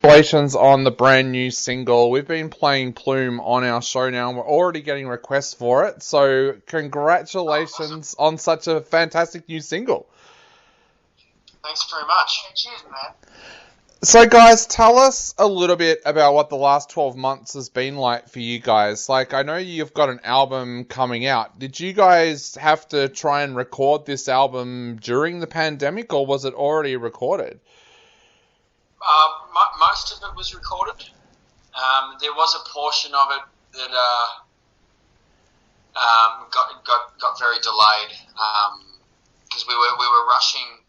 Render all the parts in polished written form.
Congratulations on the brand new single. We've been playing Plume on our show now and we're already getting requests for it. So Oh, awesome. congratulations on such a fantastic new single. Thanks very much. Yeah, cheers, man. So guys, tell us a little bit about what the last 12 months has been like for you guys. Like, I know you've got an album coming out. Did you guys have to try and record this album during the pandemic or was it already recorded? Most of it was recorded. There was a portion of it that got very delayed because we were rushing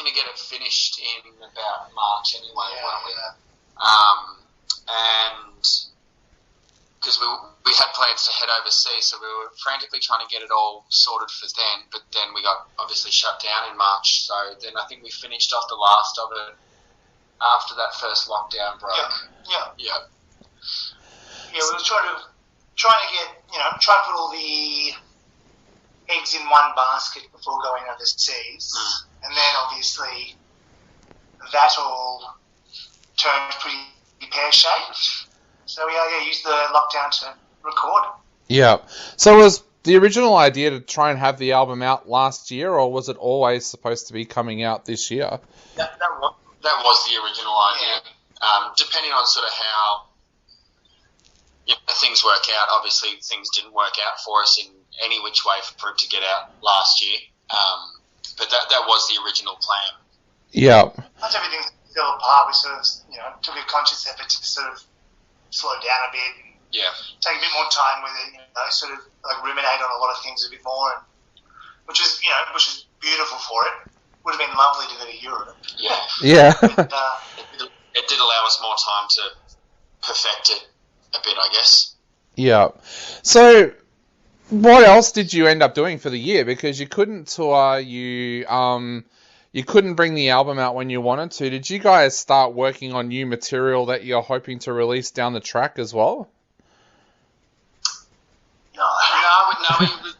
to get it finished in about March anyway, weren't we? And because we had plans to head overseas, so we were frantically trying to get it all sorted for then. But then we got obviously shut down in March, so then I think we finished off the last of it after that first lockdown broke. Yeah. We were trying to get, try to put all the eggs in one basket before going overseas. And then obviously that all turned pretty pear-shaped. So we used the lockdown to record. Yeah. So was the original idea to try and have the album out last year, or was it always supposed to be coming out this year? That was the original idea. Depending on sort of how things work out, obviously things didn't work out for us in any which way for it to get out last year. But that was the original plan. Yeah. Once everything fell apart, we sort of, took a conscious effort to sort of slow down a bit. Yeah. Take a bit more time with it, sort of like ruminate on a lot of things a bit more, which is beautiful for it. Would have been lovely to go to Europe. Yeah. Yeah. But, it did allow us more time to perfect it a bit, I guess. Yeah. So, what else did you end up doing for the year? Because you couldn't tour, you couldn't bring the album out when you wanted to. Did you guys start working on new material that you're hoping to release down the track as well? No,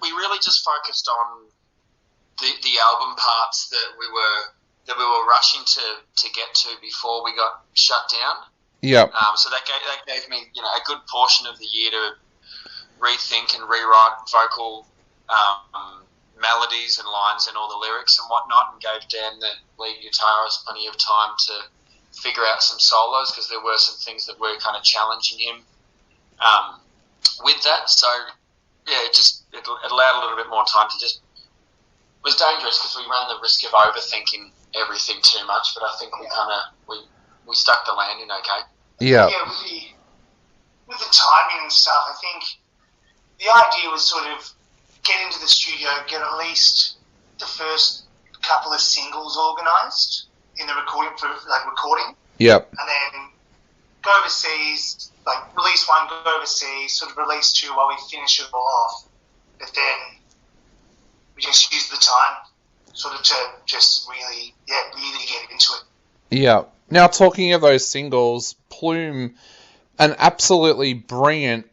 we really just focused on the album parts that we were rushing to get to before we got shut down. Yeah. So that gave me a good portion of the year to rethink and rewrite vocal melodies and lines and all the lyrics and whatnot, and gave Dan, the lead guitarist, plenty of time to figure out some solos because there were some things that were kind of challenging him with that. So yeah, it allowed a little bit more time to just. It was dangerous because we ran the risk of overthinking everything too much, but I think we stuck the landing okay. Yeah. Yeah, with the timing and stuff, I think the idea was sort of get into the studio, get at least the first couple of singles organised in the recording. Yep. And then go overseas, release one, go overseas, sort of release two while we finish it all off. But then we just use the time sort of to just really get into it. Yeah. Now, talking of those singles, Plume, an absolutely brilliant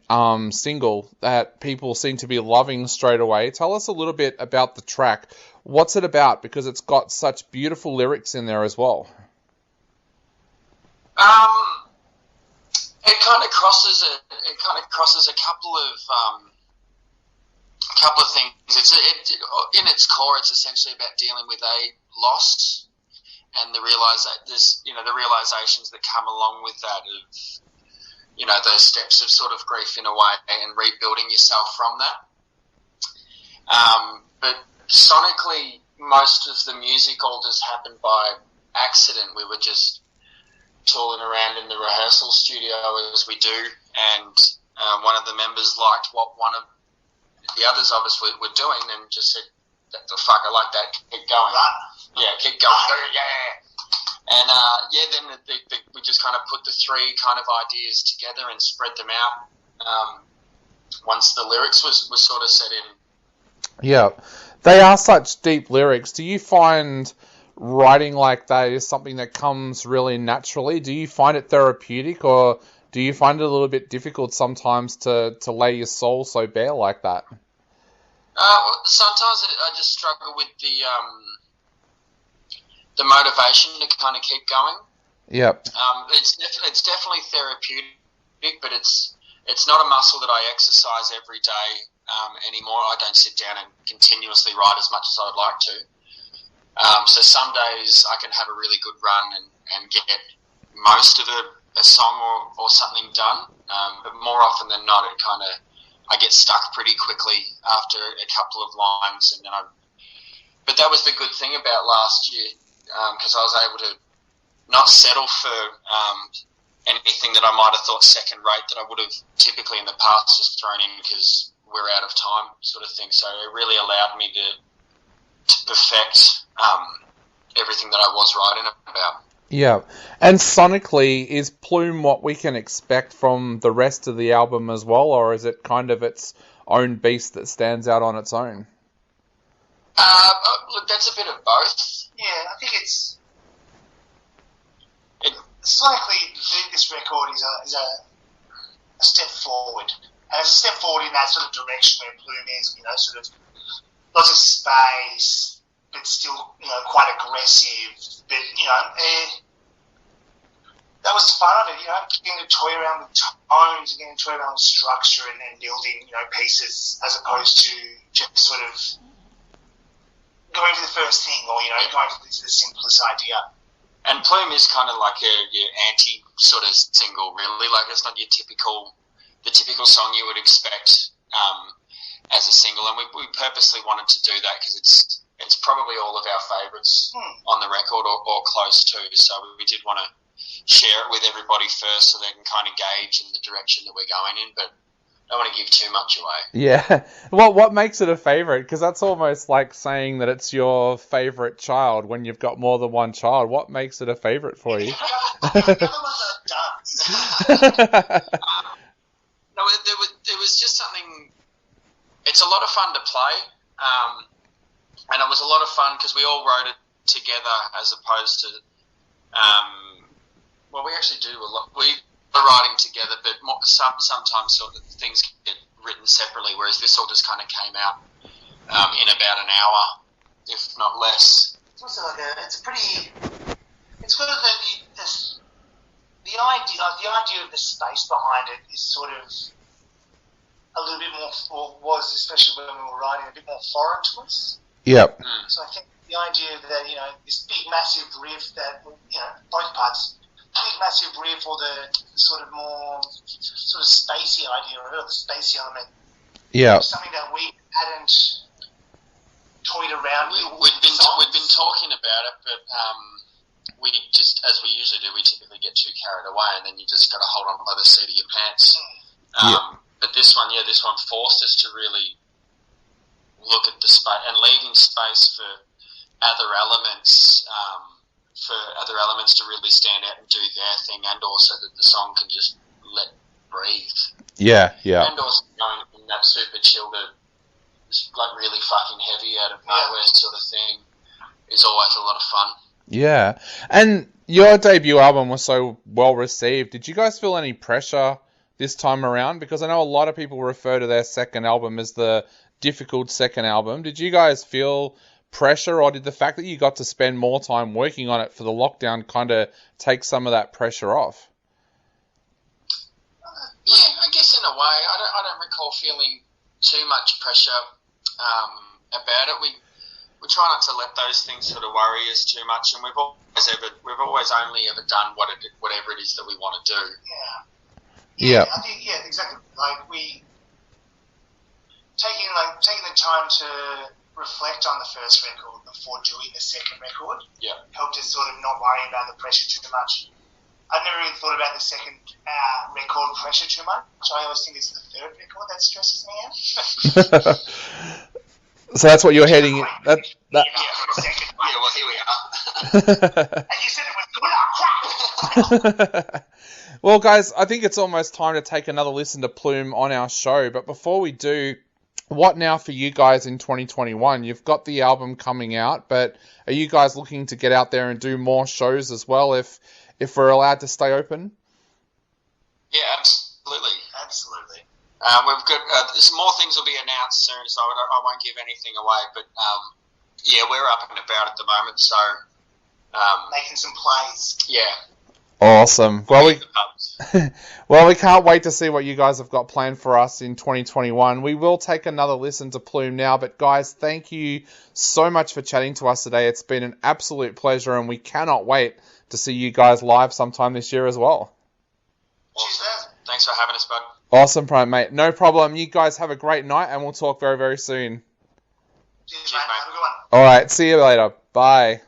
single that people seem to be loving straight away. Tell us a little bit about the track. What's it about? Because it's got such beautiful lyrics in there as well. It kind of crosses a couple of things. In its core, it's essentially about dealing with a loss and the realizations that come along with that of those steps of sort of grief in a way and rebuilding yourself from that. But sonically, most of the music all just happened by accident. We were just tooling around in the rehearsal studio as we do, and one of the members liked what one of the others of us were doing and just said, "The fuck, I like that. Keep going." Yeah, keep going. Yeah. And then we just kind of put the three kind of ideas together and spread them out once the lyrics was sort of set in. Yeah, they are such deep lyrics. Do you find writing like that is something that comes really naturally? Do you find it therapeutic, or do you find it a little bit difficult sometimes to lay your soul so bare like that? Sometimes I just struggle with the motivation to kind of keep going. Yep. It's definitely therapeutic, but it's not a muscle that I exercise every day anymore. I don't sit down and continuously write as much as I would like to. So some days I can have a really good run and get most of a song or something done. But more often than not, I get stuck pretty quickly after a couple of lines, and then But that was the good thing about last year, because I was able to not settle for anything that I might have thought second rate that I would have typically in the past just thrown in because we're out of time, sort of thing. So it really allowed me to perfect everything that I was writing about. Yeah. And sonically, is Plume what we can expect from the rest of the album as well, or is it kind of its own beast that stands out on its own? Look, that's a bit of both. Yeah, I think it's... Sonically, this record is a step forward. And it's a step forward in that sort of direction where Plume is, sort of lots of space, but still, quite aggressive. But, that was fun of it, getting to toy around with tones and getting to toy around with structure and then building, pieces as opposed to just sort of going for the first thing or, going for the simplest idea. And Plume is kind of like your anti sort of single, really. Like, it's not the typical song you would expect as a single. And we purposely wanted to do that because it's probably all of our favourites on the record or close to. So we did want to share it with everybody first so they can kind of gauge in the direction that we're going in. But I don't want to give too much away. Yeah. Well, what makes it a favourite? Because that's almost like saying that it's your favourite child when you've got more than one child. What makes it a favourite for you? The other ones are dance. No, it was just something... It's a lot of fun to play. And it was a lot of fun because we all wrote it together as opposed to... well, we actually do a lot. We are writing together, but sometimes sort of things get written separately, whereas this all just kind of came out in about an hour, if not less. It's also like it's sort of the idea of the space behind it is sort of a little bit more, or was, especially when we were writing, a bit more foreign to us. Yep. So I think the idea that, this big massive riff that, both parts, big massive riff or the sort of more sort of spacey idea or the spacey element. Yeah. Something that we hadn't toyed around with. We'd been talking about it, but we just, as we usually do, we typically get too carried away, and then you just got to hold on by the seat of your pants. But this one forced us to really look at the space and leaving space for other elements to really stand out and do their thing, and also that the song can just let breathe. Yeah. And also going in that super chill to like really fucking heavy out of nowhere sort of thing is always a lot of fun. Yeah. And your debut album was so well received. Did you guys feel any pressure this time around? Because I know a lot of people refer to their second album as the difficult second album. Did you guys feel pressure, or did the fact that you got to spend more time working on it for the lockdown kind of take some of that pressure off? Yeah, I guess in a way. I don't recall feeling too much pressure about it. We try not to let those things sort of worry us too much, and we've always only ever done whatever it is that we want to do. Yeah. I think exactly. Like taking the time to reflect on the first record before doing the second record helped us sort of not worry about the pressure too much. I've never really thought about the second record pressure too much. I always think it's the third record that stresses me out. So that's what you're heading... Well, here we are. And you said it was crap! Well, guys, I think it's almost time to take another listen to Plume on our show. But before we do, what now for you guys in 2021? You've got the album coming out, but are you guys looking to get out there and do more shows as well if we're allowed to stay open? Yeah, absolutely. We've got some more things will be announced soon, so I won't give anything away. But we're up and about at the moment, so making some plays. Yeah. Awesome. Well, The pubs. well, we can't wait to see what you guys have got planned for us in 2021. We will take another listen to Plume now, but guys, thank you so much for chatting to us today. It's been an absolute pleasure, and we cannot wait to see you guys live sometime this year as well. Awesome. Thanks for having us, bud. Awesome, mate. No problem. You guys have a great night, and we'll talk very, very soon. Cheers, mate. Have a good one. All right. See you later. Bye.